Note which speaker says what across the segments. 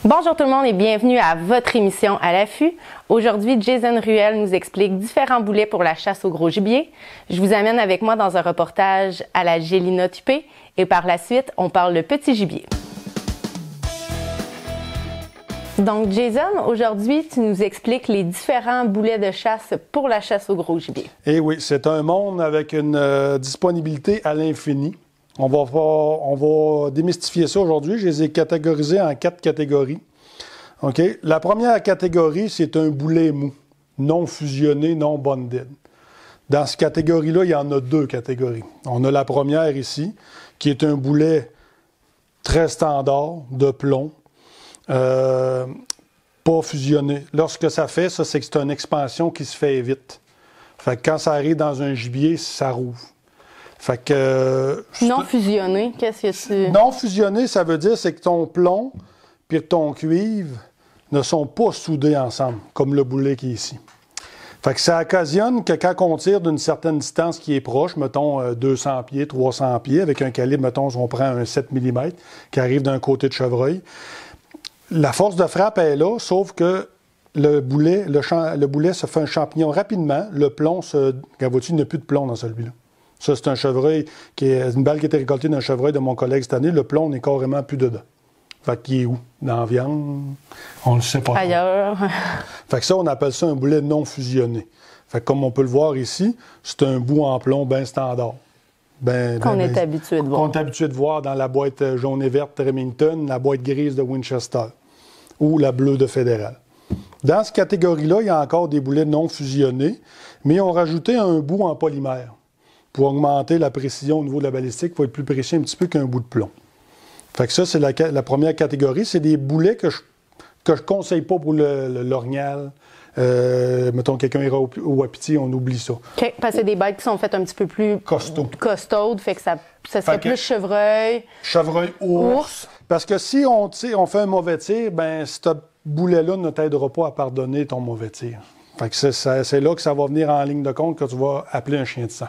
Speaker 1: Bonjour tout le monde et bienvenue à votre émission à l'affût. Aujourd'hui, Jason Ruel nous explique différents boulets pour la chasse au gros gibier. Je vous amène avec moi dans un reportage à la Gélina Tupé et par la suite, on parle de petit gibier. Donc Jason, aujourd'hui, tu nous expliques les différents boulets de chasse pour la chasse au gros gibier.
Speaker 2: Eh oui, c'est un monde avec une disponibilité à l'infini. On va démystifier ça aujourd'hui. Je les ai catégorisés en 4 catégories. OK? La première catégorie, c'est un boulet mou, non fusionné, non bonded. Dans cette catégorie-là, il y en a 2 catégories. On a la première ici, qui est un boulet très standard, de plomb, pas fusionné. Lorsque ça fait, ça, c'est que c'est une expansion qui se fait vite. Fait que quand ça arrive dans un gibier, ça rouvre. Fait que,
Speaker 1: non fusionné, qu'est-ce que tu...
Speaker 2: Non fusionné, ça veut dire c'est que ton plomb et ton cuivre ne sont pas soudés ensemble, comme le boulet qui est ici. Fait que ça occasionne que quand on tire d'une certaine distance qui est proche, mettons 200 pieds, 300 pieds, avec un calibre, mettons, on prend un 7 mm qui arrive d'un côté de chevreuil, la force de frappe est là, sauf que le boulet se fait un champignon rapidement, le plomb quand vois-tu, il n'y a plus de plomb dans celui-là. Ça, c'est un chevreuil, une balle qui a été récoltée d'un chevreuil de mon collègue cette année. Le plomb n'est carrément plus dedans. Fait qu'il est où? Dans la viande? On ne le sait pas.
Speaker 1: Ailleurs.
Speaker 2: Fait que ça, on appelle ça un boulet non fusionné. Fait que comme on peut le voir ici, c'est un bout en plomb bien standard.
Speaker 1: Qu'on est habitué de voir.
Speaker 2: Qu'on est habitué de voir dans la boîte jaune et verte Remington, la boîte grise de Winchester ou la bleue de Fédéral. Dans cette catégorie-là, il y a encore des boulets non fusionnés, mais on rajouté un bout en polymère. Pour augmenter la précision au niveau de la balistique, il faut être plus précis un petit peu qu'un bout de plomb. Fait que ça, c'est la première catégorie. C'est des boulets que je conseille pas pour le l'orignal. Mettons, quelqu'un ira au Wapiti, on oublie ça.
Speaker 1: OK, parce que c'est des bêtes qui sont faites un petit peu plus costaudes, fait que ça serait plus chevreuil.
Speaker 2: Chevreuil, ours. Parce que si on fait un mauvais tir, ben ce boulet-là ne t'aidera pas à pardonner ton mauvais tir. Fait que c'est là que ça va venir en ligne de compte que tu vas appeler un chien de sang.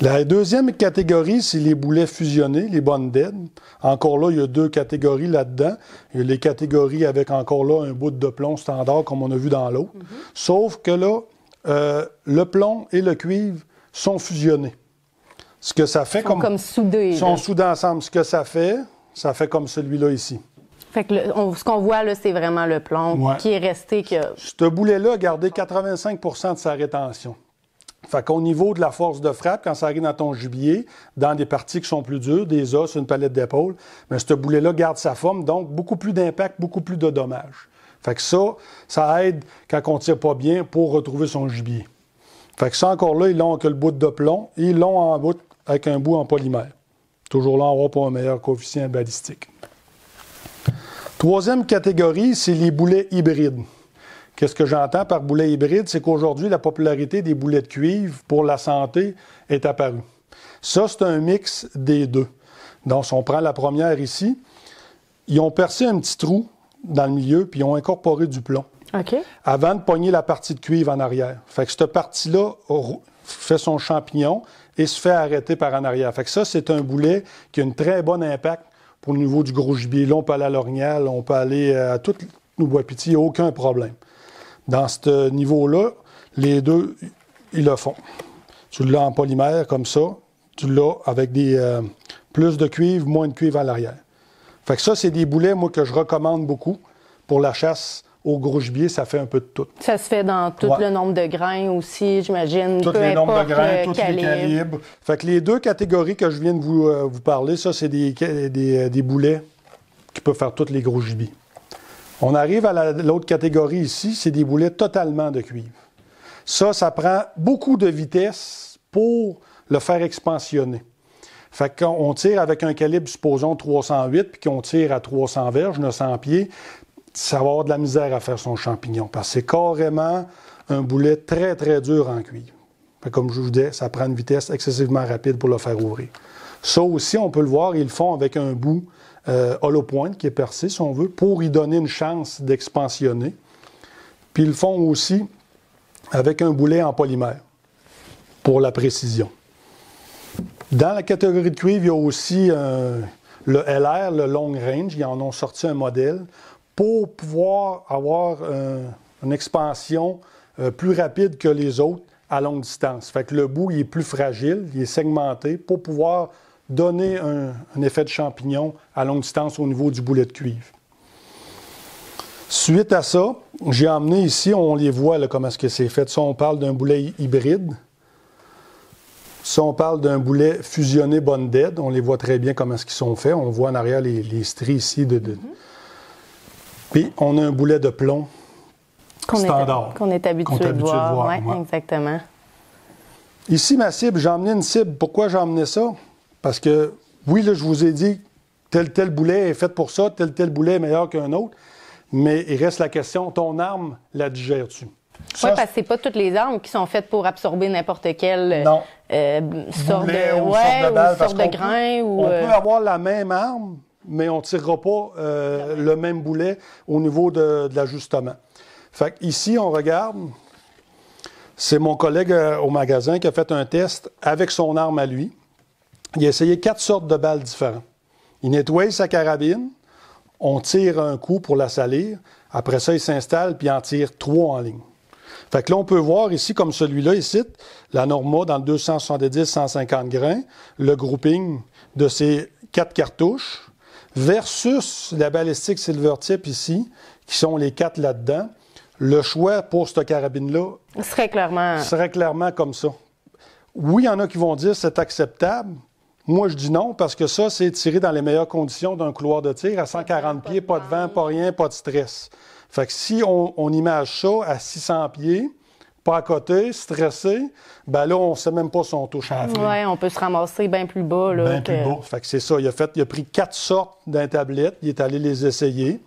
Speaker 2: La deuxième catégorie, c'est les boulets fusionnés, les bonded. Encore là, il y a 2 catégories là-dedans. Il y a les catégories avec encore là un bout de plomb standard, comme on a vu dans l'autre. Sauf que là, le plomb et le cuivre sont fusionnés. Ce que ça fait
Speaker 1: comme soudés.
Speaker 2: Ils sont soudés ensemble. Ce que ça fait comme celui-là ici.
Speaker 1: Fait que ce qu'on voit là, c'est vraiment le plomb qui est resté.
Speaker 2: Ce boulet-là a gardé 85% de sa rétention. Fait qu'au niveau de la force de frappe, quand ça arrive dans ton gibier, dans des parties qui sont plus dures, des os, une palette d'épaule, bien, ce boulet-là garde sa forme, donc beaucoup plus d'impact, beaucoup plus de dommages. Fait que ça aide quand on ne tire pas bien pour retrouver son gibier. Fait que ça, encore là, ils l'ont avec le bout de plomb et ils l'ont en bout avec un bout en polymère. Toujours là, on aura pour un meilleur coefficient balistique. Troisième catégorie, c'est les boulets hybrides. Qu'est-ce que j'entends par boulet hybride? C'est qu'aujourd'hui, la popularité des boulets de cuivre pour la santé est apparue. Ça, c'est un mix des 2. Donc, si on prend la première ici, ils ont percé un petit trou dans le milieu, puis ils ont incorporé du plomb.
Speaker 1: OK.
Speaker 2: Avant de pogner la partie de cuivre en arrière. Fait que cette partie-là fait son champignon et se fait arrêter par en arrière. Fait que ça, c'est un boulet qui a un très bon impact pour le niveau du gros gibier. Là, on peut aller à l'orignal, on peut aller à toutes nos Wapiti, il n'y a aucun problème. Dans ce niveau-là, les 2, ils le font. Tu l'as en polymère comme ça, tu l'as avec plus de cuivre, moins de cuivre à l'arrière. Fait que ça, c'est des boulets, moi, que je recommande beaucoup pour la chasse au gros gibier, ça fait un peu de tout.
Speaker 1: Ça se fait dans tout le nombre de grains aussi, j'imagine.
Speaker 2: Tous les nombres de grains, tous les calibres. Fait que les 2 catégories que je viens de vous parler, ça, c'est des boulets qui peuvent faire tous les gros gibiers. On arrive à l'autre catégorie ici, c'est des boulets totalement de cuivre. Ça prend beaucoup de vitesse pour le faire expansionner. Fait que quand on tire avec un calibre, supposons 308, puis qu'on tire à 300 verges, 900 pieds, ça va avoir de la misère à faire son champignon, parce que c'est carrément un boulet très, très dur en cuivre. Fait que comme je vous disais, ça prend une vitesse excessivement rapide pour le faire ouvrir. Ça aussi, on peut le voir, ils le font avec un bout hollow point qui est percé, si on veut, pour y donner une chance d'expansionner. Puis ils le font aussi avec un boulet en polymère, pour la précision. Dans la catégorie de cuivre, il y a aussi le LR, le long range, ils en ont sorti un modèle pour pouvoir avoir une expansion plus rapide que les autres à longue distance. Fait que le bout, il est plus fragile, il est segmenté pour pouvoir donner un effet de champignon à longue distance au niveau du boulet de cuivre. Suite à ça, j'ai emmené ici, on les voit là, comment est-ce que c'est fait. Ça, on parle d'un boulet hybride. Ça, on parle d'un boulet fusionné bonded. On les voit très bien comment est-ce qu'ils sont faits. On voit en arrière les stries ici. Puis, on a un boulet de plomb standard.
Speaker 1: Qu'on est habitué de voir. Oui, exactement.
Speaker 2: Ici, ma cible, j'ai emmené une cible. Pourquoi j'ai emmené ça? Parce que, oui, là, je vous ai dit, tel boulet est fait pour ça, tel boulet est meilleur qu'un autre. Mais il reste la question, ton arme, la digères-tu?
Speaker 1: Oui, parce que c'est pas toutes les armes qui sont faites pour absorber n'importe quelle sorte de grain. On
Speaker 2: peut avoir la même arme, mais on ne tirera pas le même boulet au niveau de l'ajustement. Fait ici, on regarde, c'est mon collègue au magasin qui a fait un test avec son arme à lui. Il a essayé 4 sortes de balles différentes. Il nettoie sa carabine, on tire un coup pour la salir, après ça, il s'installe puis il en tire 3 en ligne. Fait que là, on peut voir ici, comme celui-là, ici, la Norma dans le 270-150 grains, le grouping de ces 4 cartouches, versus la balistique Silvertip ici, qui sont les 4 là-dedans. Le choix pour cette carabine-là
Speaker 1: serait clairement
Speaker 2: comme ça. Oui, il y en a qui vont dire que c'est acceptable. Moi, je dis non, parce que ça, c'est tiré dans les meilleures conditions d'un couloir de tir, à 140 pieds, pas de vent, pas rien, pas de stress. Fait que si on image ça à 600 pieds, pas à côté, stressé, ben là, on ne sait même pas si on touche à la flèche.
Speaker 1: Oui, on peut se ramasser bien plus bas.
Speaker 2: Bien plus bas. Fait que c'est ça. Il a pris 4 sortes d'un tablette, il est allé les essayer.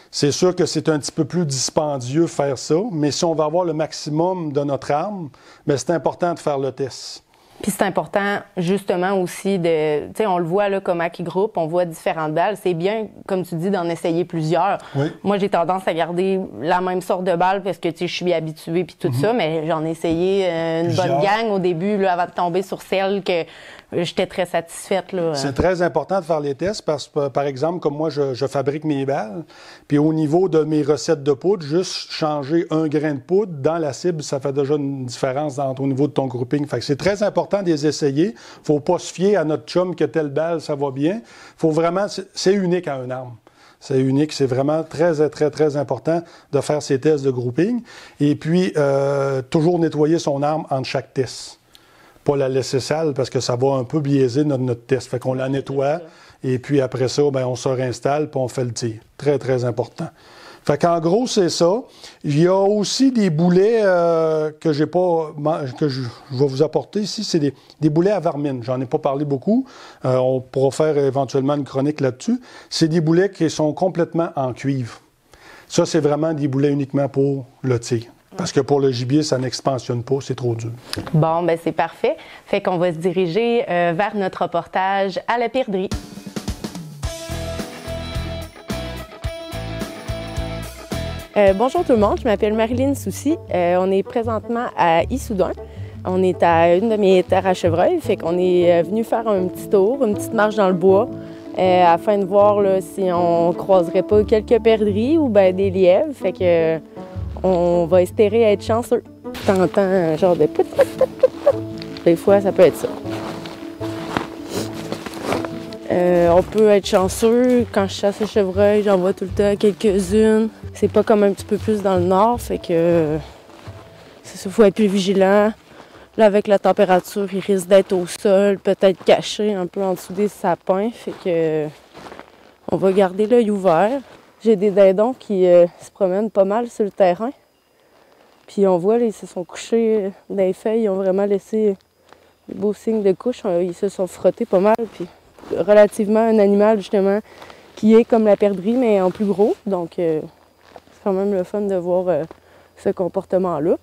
Speaker 2: C'est sûr que c'est un petit peu plus dispendieux faire ça, mais si on veut avoir le maximum de notre arme, bien, c'est important de faire le test.
Speaker 1: Puis c'est important, justement, aussi de... Tu sais, on le voit, là, comment ils groupent, on voit différentes balles. C'est bien, comme tu dis, d'en essayer plusieurs.
Speaker 2: Oui.
Speaker 1: Moi, j'ai tendance à garder la même sorte de balle parce que, tu sais, je suis habituée puis tout ça, mais j'en ai essayé une bonne gang au début, là, avant de tomber sur celle que j'étais très satisfaite, là.
Speaker 2: C'est très important de faire les tests parce que, par exemple, comme moi, je fabrique mes balles, puis au niveau de mes recettes de poudre, juste changer un grain de poudre dans la cible, ça fait déjà une différence au niveau de ton grouping. Fait que c'est très important de les essayer. Faut pas se fier à notre chum que telle balle, ça va bien. Faut vraiment... C'est unique à une arme. C'est unique. C'est vraiment très, très, très important de faire ces tests de grouping. Et puis, toujours nettoyer son arme entre chaque test. Pas la laisser sale parce que ça va un peu biaiser notre test. Fait qu'on la nettoie et puis après ça, bien, on se réinstalle puis on fait le tir. Très, très important. Fait qu'en gros, c'est ça. Il y a aussi des boulets que je vais vous apporter ici. C'est des boulets à vermine. J'en ai pas parlé beaucoup. On pourra faire éventuellement une chronique là-dessus. C'est des boulets qui sont complètement en cuivre. Ça, c'est vraiment des boulets uniquement pour le tir. Parce que pour le gibier, ça n'expansionne pas, c'est trop dur.
Speaker 1: Bon, bien, c'est parfait. Fait qu'on va se diriger vers notre reportage à la perdrix. Bonjour tout le monde, je m'appelle Marilyn Soucy. On est présentement à Issoudun. On est à une de mes terres à chevreuil, fait qu'on est venu faire un petit tour, une petite marche dans le bois, afin de voir là, si on croiserait pas quelques perdrix ou ben, des lièvres. Fait que on va espérer être chanceux. T'entends un genre de pout, pout, pout, pout, pout. Des fois, ça peut être ça. On peut être chanceux. Quand je chasse les chevreuils, j'en vois tout le temps quelques-unes. C'est pas comme un petit peu plus dans le nord, fait que c'est ça, faut être plus vigilant. Là, avec la température, il risque d'être au sol, peut-être caché un peu en dessous des sapins, fait que on va garder l'œil ouvert. J'ai des dindons qui se promènent pas mal sur le terrain. Puis on voit, là, ils se sont couchés dans les feuilles, ils ont vraiment laissé des beaux signes de couche. Ils se sont frottés pas mal. Puis relativement un animal, justement, qui est comme la perdrix, mais en plus gros. Donc, c'est quand même le fun de voir ce comportement-là.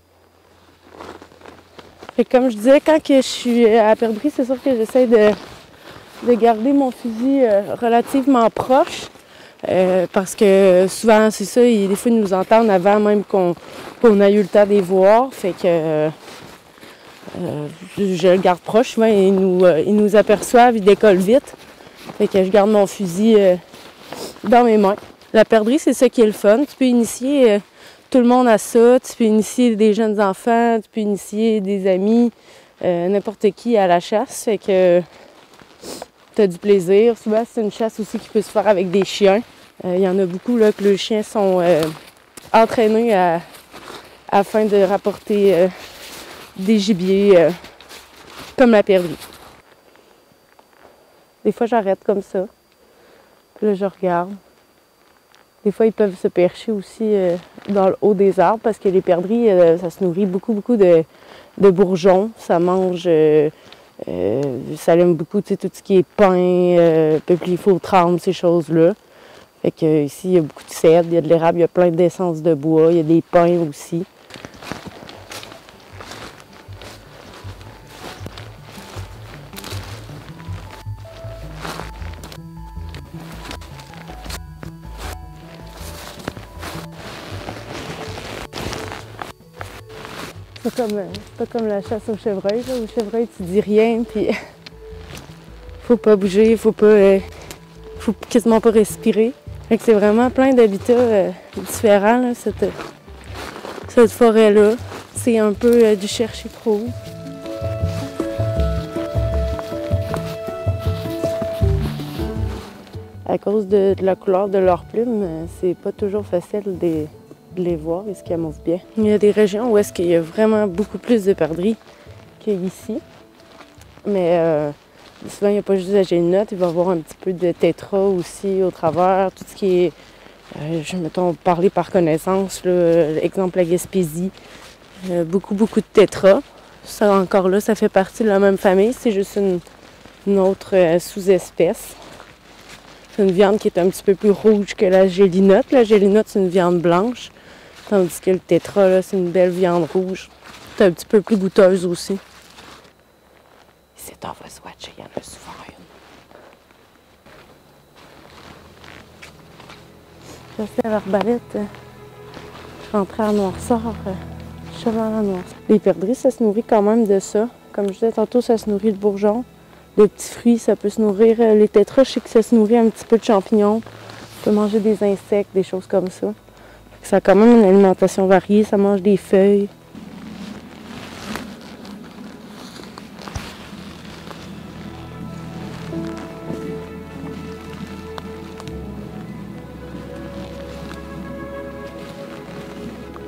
Speaker 1: Et comme je disais, quand que je suis à la perdrix, c'est sûr que j'essaie de garder mon fusil relativement proche. Parce que souvent, c'est ça, des fois, ils nous entendent avant même qu'on ait eu le temps de les voir. Fait que je le garde proche. Souvent, ils nous aperçoivent, ils décollent vite. Fait que je garde mon fusil dans mes mains. La perdrix, c'est ça qui est le fun. Tu peux initier tout le monde à ça. Tu peux initier des jeunes enfants, tu peux initier des amis, n'importe qui à la chasse. Fait que tu as du plaisir. Souvent, c'est une chasse aussi qui peut se faire avec des chiens. Il y en a beaucoup là, que les chiens sont entraînés afin de rapporter des gibiers comme la perdrix. Des fois, j'arrête comme ça. Puis là, je regarde. Des fois, ils peuvent se percher aussi dans le haut des arbres parce que les perdrix, ça se nourrit beaucoup de bourgeons. Ça mange, ça aime beaucoup tout ce qui est pain, peuplifaux, trempe, ces choses-là. Fait que ici, il y a beaucoup de cèdre, il y a de l'érable, il y a plein d'essences de bois, il y a des pins aussi. C'est pas comme la chasse au chevreuil, là. Au chevreuil, tu dis rien, puis faut pas bouger, faut quasiment pas respirer. Fait que c'est vraiment plein d'habitats différents, là, cette forêt-là. C'est un peu du chercher trop. À cause de la couleur de leurs plumes, c'est pas toujours facile de les voir et se camouflent bien. Il y a des régions où est-ce qu'il y a vraiment beaucoup plus de perdrix qu'ici. Mais souvent, il n'y a pas juste de la gélinote, il va y avoir un petit peu de tétra aussi au travers. Tout ce qui est, mettons, parler par connaissance, là, exemple la Gaspésie, beaucoup de tétra. Ça encore là, ça fait partie de la même famille, c'est juste une autre sous-espèce. C'est une viande qui est un petit peu plus rouge que la gélinote. La gélinote, c'est une viande blanche, tandis que le tétra, là, c'est une belle viande rouge. C'est un petit peu plus goûteuse aussi. C'est en Swatch, il y en a souvent une. Je sais, à l'arbalète, je suis entrée à Noirceur, cheval à Noirceur. Les perdrix, ça se nourrit quand même de ça. Comme je disais tantôt, ça se nourrit de bourgeons. De petits fruits, ça peut se nourrir. Les tétras, je sais que ça se nourrit un petit peu de champignons. Ça peut manger des insectes, des choses comme ça. Ça a quand même une alimentation variée. Ça mange des feuilles.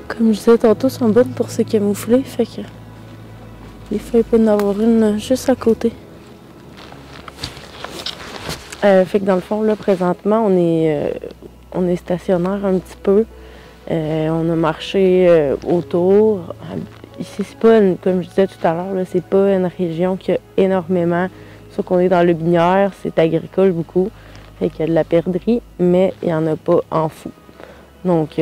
Speaker 1: Comme je disais tantôt, sont bonnes pour se camoufler. Fait que les feuilles peuvent en avoir une juste à côté. Fait que dans le fond, là, présentement, on est stationnaire un petit peu. On a marché autour. Ici, c'est pas, comme je disais tout à l'heure, c'est pas une région qui a énormément. Sauf qu'on est dans le Binière, c'est agricole beaucoup. Fait qu'il y a de la perdrix, mais il n'y en a pas en fou. Donc,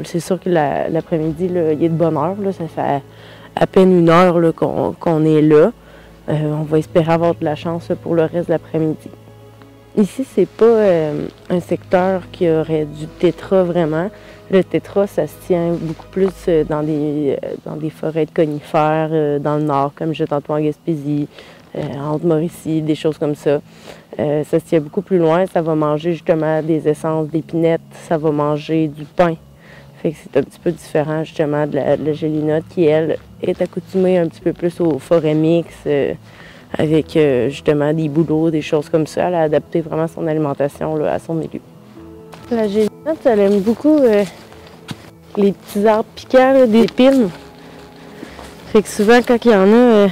Speaker 1: c'est sûr que l'après-midi, il est de bonne heure. Là, ça fait à peine 1 heure là, qu'on est là. On va espérer avoir de la chance pour le reste de l'après-midi. Ici, c'est pas un secteur qui aurait du tétra vraiment. Le tétra, ça se tient beaucoup plus dans des forêts de conifères, dans le nord, comme je disais tantôt en Gaspésie, en Haute-Mauricie, des choses comme ça. Ça se tient beaucoup plus loin, ça va manger justement des essences d'épinettes, ça va manger du pain. Fait que c'est un petit peu différent justement de la gélinote qui, elle, est accoutumée un petit peu plus aux forêts mixtes, avec justement des bouleaux, des choses comme ça. Elle a adapté vraiment son alimentation là, à son milieu. La gélinote, elle aime beaucoup les petits arbres piquants, là, des épines. Fait que souvent, quand il y en a,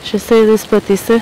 Speaker 1: j'essaie de spotter ça.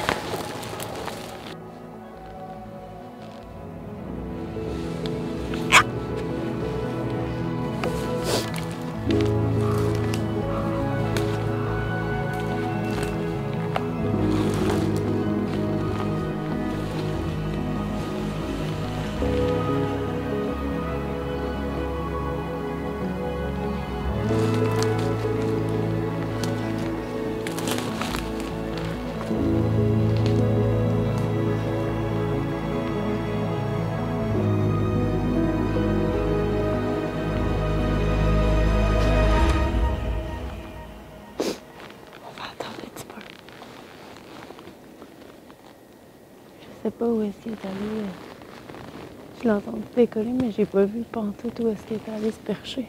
Speaker 1: pas où est-ce qu'il est allé. Je l'ai entendu décoller, mais j'ai pas vu pantoute où est-ce qu'il est allé se percher.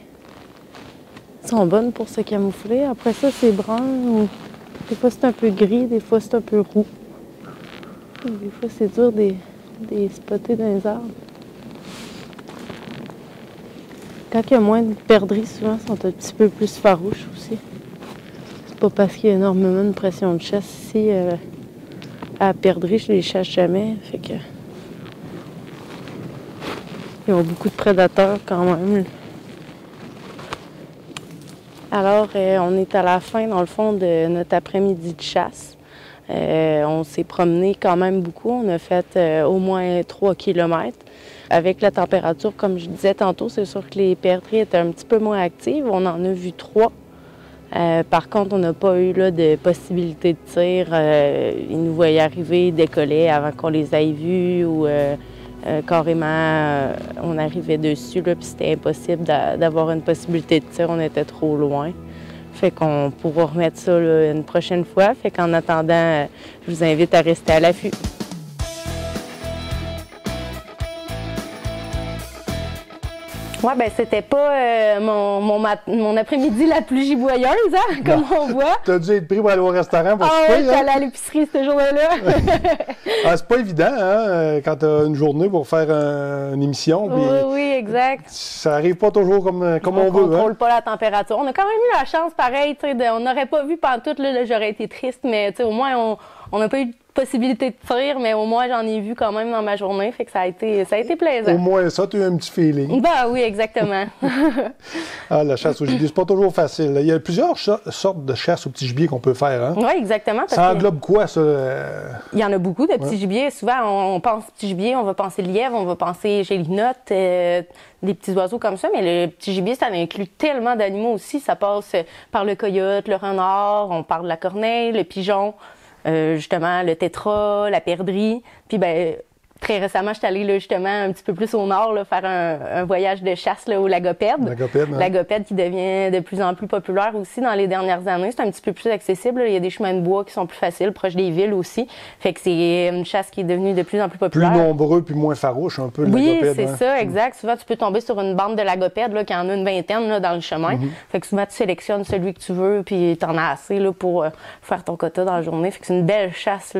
Speaker 1: Ils sont bonnes pour se camoufler. Après ça, c'est brun. Ou... Des fois, c'est un peu gris, des fois, c'est un peu roux. Et des fois, c'est dur des spotter dans les arbres. Quand il y a moins de perdrix, souvent, ils sont un petit peu plus farouches aussi. C'est pas parce qu'il y a énormément de pression de chasse ici. À perdrix, je les chasse jamais. Fait que... Ils ont beaucoup de prédateurs quand même. Alors, on est à la fin, dans le fond, de notre après-midi de chasse. On s'est promené quand même beaucoup. On a fait au moins 3 kilomètres. Avec la température, comme je disais tantôt, c'est sûr que les perdrix étaient un petit peu moins actives. On en a vu 3. Par contre, on n'a pas eu là, de possibilité de tir. Ils nous voyaient arriver, décoller avant qu'on les aille vus ou carrément on arrivait dessus, là, puis c'était impossible d'avoir une possibilité de tir. On était trop loin. Fait qu'on pourra remettre ça là, une prochaine fois. Fait qu'en attendant, je vous invite à rester à l'affût. Oui, bien, c'était pas mon après-midi la plus giboyeuse, hein, comme on voit.
Speaker 2: T'as dû être pris pour aller au restaurant pour souper,
Speaker 1: oui, j'allais à l'épicerie ce jour-là.
Speaker 2: C'est pas évident, hein, quand t'as une journée pour faire une émission.
Speaker 1: Oui, exact.
Speaker 2: Ça arrive pas toujours comme on veut. On
Speaker 1: contrôle pas la température. On a quand même eu la chance, pareil, on n'aurait pas vu pantoute, là, j'aurais été triste, mais au moins, on n'a pas eu de possibilité de tir, mais au moins j'en ai vu quand même dans ma journée, fait que ça a été plaisant.
Speaker 2: Au moins ça, tu as eu un petit feeling.
Speaker 1: Ben oui, exactement.
Speaker 2: La chasse au gibier, c'est pas toujours facile. Il y a plusieurs sortes de chasse au petit gibier qu'on peut faire. Hein?
Speaker 1: Oui, exactement.
Speaker 2: Ça englobe quoi, ça?
Speaker 1: Il y en a beaucoup de petits gibiers. Souvent, on pense petit gibier, on va penser lièvre, on va penser gélinotte, des petits oiseaux comme ça, mais le petit gibier, ça inclut tellement d'animaux aussi. Ça passe par le coyote, le renard, on parle de la corneille, le pigeon. Justement, le tétras, la perdrix. Puis, ben, très récemment, je suis allée là, justement un petit peu plus au nord, là, faire un voyage de chasse là, au lagopède. Lagopède qui devient de plus en plus populaire aussi dans les dernières années. C'est un petit peu plus accessible. Là. Il y a des chemins de bois qui sont plus faciles, proches des villes aussi. Fait que c'est une chasse qui est devenue de plus en plus populaire.
Speaker 2: Plus nombreux puis moins farouche un peu, le lagopède.
Speaker 1: Oui, c'est ça, exact. Souvent, tu peux tomber sur une bande de lagopèdes là, qui en a une vingtaine là, dans le chemin. Fait que souvent, tu sélectionnes celui que tu veux puis t'en as assez là, pour faire ton quota dans la journée. Fait que c'est une belle chasse.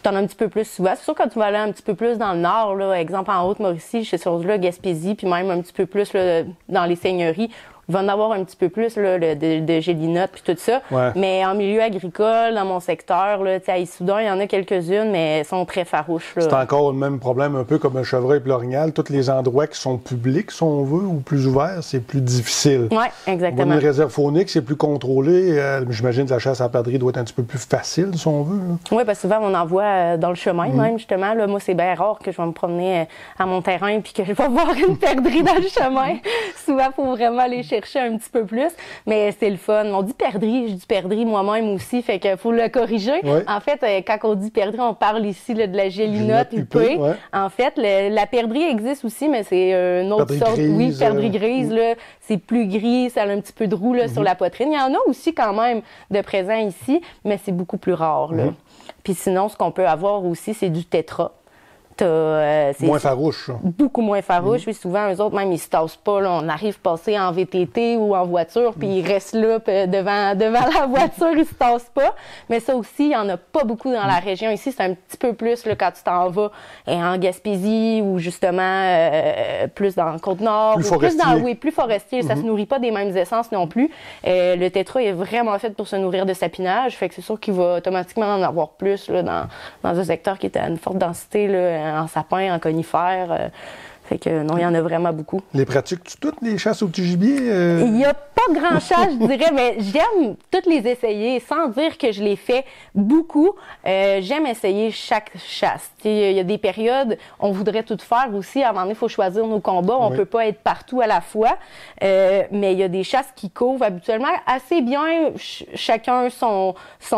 Speaker 1: T'en as un petit peu plus souvent. C'est sûr quand tu vas aller un petit peu plus dans le nord, là, exemple en Haute-Mauricie, chez là, Gaspésie, puis même un petit peu plus là, dans les seigneuries, il va en avoir un petit peu plus là, de gélinotte puis tout ça.
Speaker 2: Ouais.
Speaker 1: Mais en milieu agricole, dans mon secteur, là, à Issoudun, il y en a quelques-unes, mais elles sont très farouches. Là.
Speaker 2: C'est encore le même problème, un peu comme un chevreuil et l'orignal. Tous les endroits qui sont publics, si on veut, ou plus ouverts, c'est plus difficile.
Speaker 1: Oui, exactement.
Speaker 2: Une réserve faunique, c'est plus contrôlé. J'imagine que la chasse à la perdrix doit être un petit peu plus facile, si on veut.
Speaker 1: Oui, parce que souvent, on en voit dans le chemin, même, justement. Là, moi, c'est bien rare que je vais me promener à mon terrain puis que je vais voir une perdrix dans le chemin. Souvent, il faut vraiment aller chercher un petit peu plus, mais c'est le fun. On dit perdrix, je dis perdrix moi-même aussi, fait qu'il faut le corriger.
Speaker 2: Ouais.
Speaker 1: En fait, quand on dit perdrix, on parle ici là, de la gélinotte huppée.
Speaker 2: Ouais.
Speaker 1: En fait, la perdrix existe aussi, mais c'est une autre
Speaker 2: perdrix
Speaker 1: sorte.
Speaker 2: Grise,
Speaker 1: Oui, perdrix grise, là, c'est plus gris, ça a un petit peu de roux là, sur la poitrine. Il y en a aussi quand même de présents ici, mais c'est beaucoup plus rare. Là. Puis sinon, ce qu'on peut avoir aussi, c'est du tétras.
Speaker 2: Moins farouche.
Speaker 1: Beaucoup moins farouche. Puis souvent, eux autres, même, ils se tassent pas. Là. On arrive passer en VTT ou en voiture, puis ils restent là devant la voiture, ils se tassent pas. Mais ça aussi, il y en a pas beaucoup dans la région. Ici, c'est un petit peu plus là, quand tu t'en vas en Gaspésie ou justement plus dans le Côte-Nord.
Speaker 2: Plus forestier.
Speaker 1: Plus forestier. Ça se nourrit pas des mêmes essences non plus. Le tétras est vraiment fait pour se nourrir de sapinage. Fait que c'est sûr qu'il va automatiquement en avoir plus là, dans un secteur qui est à une forte densité là, en sapin, en conifères. Fait que non, il y en a vraiment beaucoup.
Speaker 2: Les pratiques-tu toutes, les chasses au petit gibier?
Speaker 1: Il n'y a pas grand chasse, je dirais, mais j'aime toutes les essayer, sans dire que je les fais beaucoup. J'aime essayer chaque chasse. Il y a des périodes, on voudrait tout faire aussi. À un moment donné, il faut choisir nos combats. On peut pas être partout à la fois. Mais il y a des chasses qui couvrent habituellement assez bien chacun son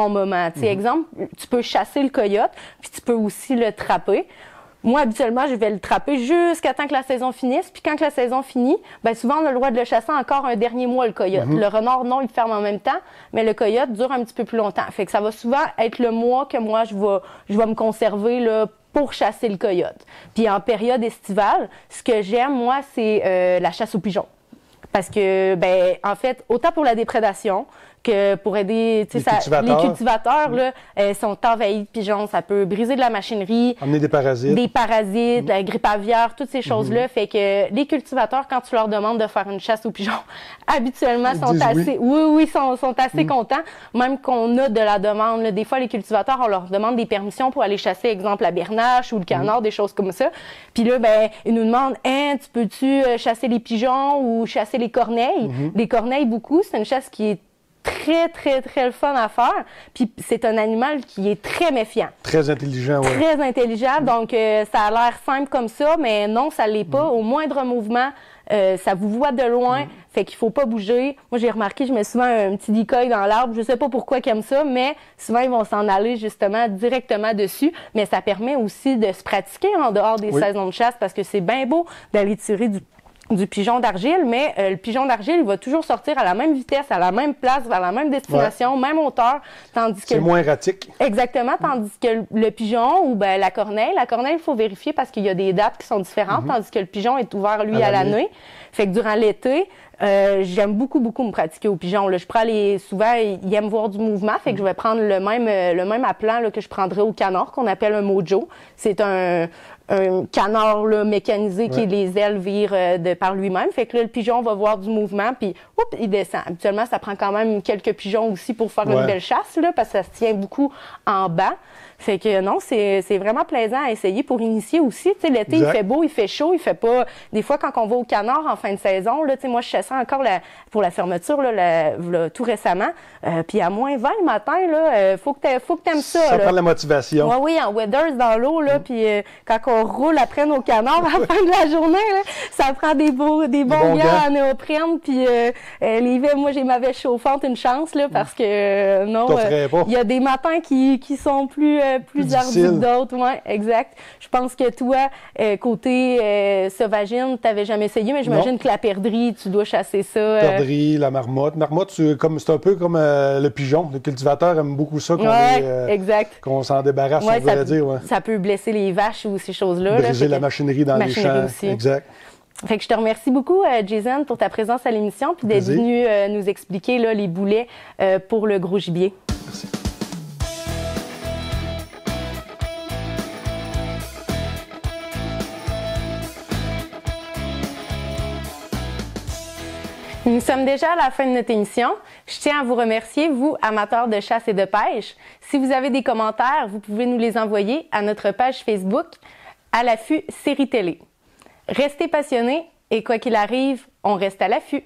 Speaker 1: moment. Exemple, tu peux chasser le coyote, puis tu peux aussi le trapper. Moi, habituellement, je vais le trapper jusqu'à temps que la saison finisse. Puis quand la saison finit, bien souvent, on a le droit de le chasser encore un dernier mois, le coyote. Le renard, non, il ferme en même temps, mais le coyote dure un petit peu plus longtemps. Fait que ça va souvent être le mois que moi, je vais me conserver là, pour chasser le coyote. Puis en période estivale, ce que j'aime, moi, c'est la chasse aux pigeons. Parce que, ben, en fait, autant pour la déprédation que pour aider, tu sais, les cultivateurs, là, sont envahis de pigeons. Ça peut briser de la machinerie.
Speaker 2: Amener des parasites.
Speaker 1: Des parasites, la grippe aviaire, toutes ces choses-là. Fait que les cultivateurs, quand tu leur demandes de faire une chasse aux pigeons, habituellement, sont assez, sont assez contents. Même qu'on a de la demande, là. Des fois, les cultivateurs, on leur demande des permissions pour aller chasser, exemple, la bernache ou le canard, des choses comme ça. Puis là, ben, ils nous demandent, hein, tu peux-tu chasser les pigeons ou chasser les corneilles? Les corneilles, beaucoup. C'est une chasse qui est très le fun à faire. Puis c'est un animal qui est très méfiant.
Speaker 2: Très intelligent, oui.
Speaker 1: Très intelligent. Donc, ça a l'air simple comme ça, mais non, ça l'est pas. Au moindre mouvement, ça vous voit de loin. Fait qu'il faut pas bouger. Moi, j'ai remarqué, je mets souvent un petit decoy dans l'arbre. Je sais pas pourquoi ils aiment ça, mais souvent, ils vont s'en aller justement directement dessus. Mais ça permet aussi de se pratiquer en dehors des saisons de chasse parce que c'est bien beau d'aller tirer du pigeon d'argile, mais le pigeon d'argile, il va toujours sortir à la même vitesse, à la même place, vers la même destination, même hauteur, tandis que...
Speaker 2: C'est moins erratique.
Speaker 1: Exactement, tandis que le pigeon ou ben, la corneille, il faut vérifier parce qu'il y a des dates qui sont différentes, tandis que le pigeon est ouvert, lui, à l'année. Fait que durant l'été, j'aime beaucoup me pratiquer au pigeon. Là, je prends souvent, ils aiment voir du mouvement, fait que je vais prendre le même appelant là, que je prendrais au canard, qu'on appelle un mojo. C'est un canard là, mécanisé qui les ailes virent par lui-même. Fait que là, le pigeon va voir du mouvement, puis il descend. Habituellement, ça prend quand même quelques pigeons aussi pour faire une belle chasse, là, parce que ça se tient beaucoup en bas. Fait que non, c'est vraiment plaisant à essayer pour initier aussi. Tu sais, l'été, il fait beau, il fait chaud, il fait pas... Des fois, quand on va au canard en fin de saison, là, tu sais, moi, je chassais encore pour la fermeture, là, tout récemment. Puis à moins 20 le matin, là, faut que t'aimes ça.
Speaker 2: Ça prend de la motivation.
Speaker 1: Oui, en waders dans l'eau, là, puis quand on roule après nos canards à la fin de la journée, là, ça prend des bons gants en néoprène, puis moi, j'ai ma veste chauffante, une chance, là, parce que non, il y a des matins qui sont plus ardus que d'autres. Oui, exact. Je pense que toi, côté sauvagine, tu n'avais jamais essayé, mais j'imagine que la perdrix, tu dois chasser ça.
Speaker 2: Perdrix, la marmotte. Marmotte, c'est un peu comme le pigeon. Le cultivateur aime beaucoup ça qu'on s'en débarrasse, on pourrait dire. Ouais.
Speaker 1: Ça peut blesser les vaches ou ces choses-là.
Speaker 2: Briser la machinerie dans les champs.
Speaker 1: Aussi.
Speaker 2: Exact.
Speaker 1: Fait que je te remercie beaucoup, Jason, pour ta présence à l'émission puis d'être venu nous expliquer là, les boulets pour le gros gibier.
Speaker 2: Merci.
Speaker 1: Nous sommes déjà à la fin de notre émission. Je tiens à vous remercier, vous, amateurs de chasse et de pêche. Si vous avez des commentaires, vous pouvez nous les envoyer à notre page Facebook, À l'affût Série Télé. Restez passionnés et quoi qu'il arrive, on reste à l'affût.